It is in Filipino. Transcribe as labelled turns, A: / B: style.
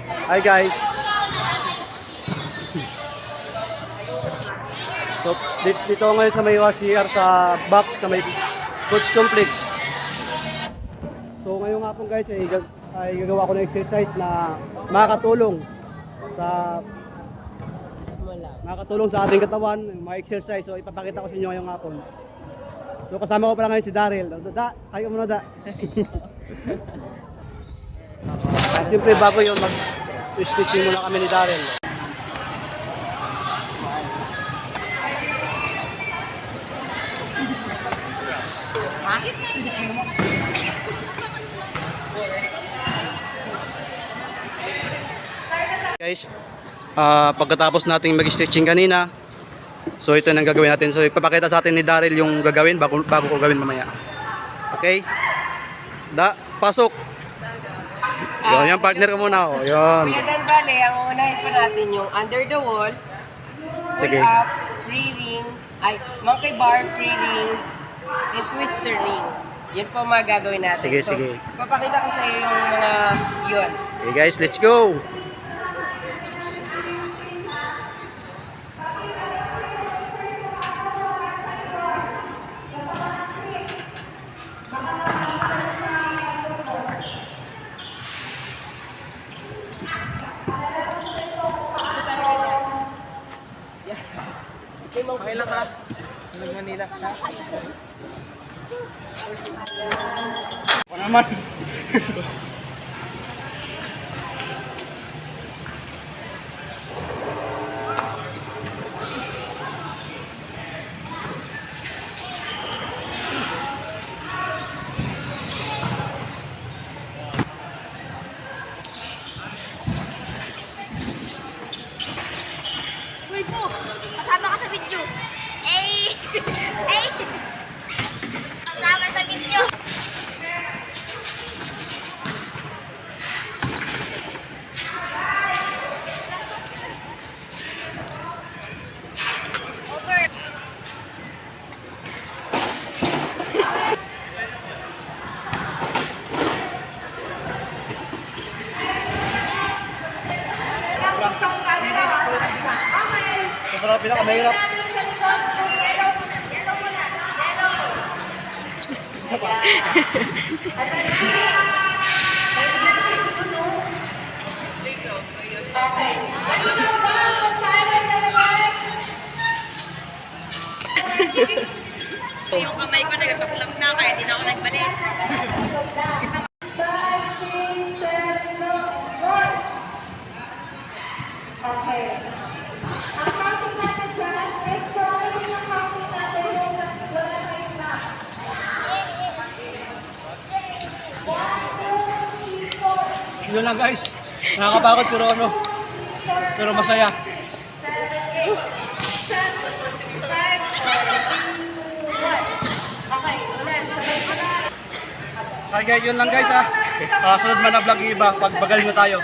A: Hi guys. So dito ako ngayon sa may CR sa box sa may sports complex. So ngayon nga po guys ay gagawa ko ng exercise na makakatulong sa ating katawan, mga exercise. So ipapakita ko sa inyo ngayong hapon. So kasama ko pala ngayon si Daryl. Kayo muna da. Siyempre bago yun mag-stitching muna kami ni Daryl. Guys, pagkatapos nating mag-stitching kanina, so ito na ang gagawin natin. So ipapakita sa atin ni Daryl yung gagawin bago ko gawin mamaya. Okay? Pasok! Yun, yung partner ko muna. Oh. Yun.
B: Kaya dan bale, ang unahin pa natin yung under the wall,
A: Sige.
B: pull up, free ring, monkey bar, free ring, and twister ring. Yun po mga gagawin natin.
A: Sige,
B: so,
A: sige.
B: papakita ko sa iyo yung mga yun.
A: Okay guys, let's go!
B: Okay lang ka. Hanggang Manila.
A: Ako naman.
C: Uy po, kasama ka sa video. Eh! Eh! Kasama sa video. Over.
A: Masarap, pinakamahirap.
C: Yung kamay ko nagkakakulap na kaya di na ako nagbalik.
A: Yun lang guys. Nakakapagod pero masaya. Okay guys, yun lang guys ha. Sunod man na vlog iba pag magaling na tayo.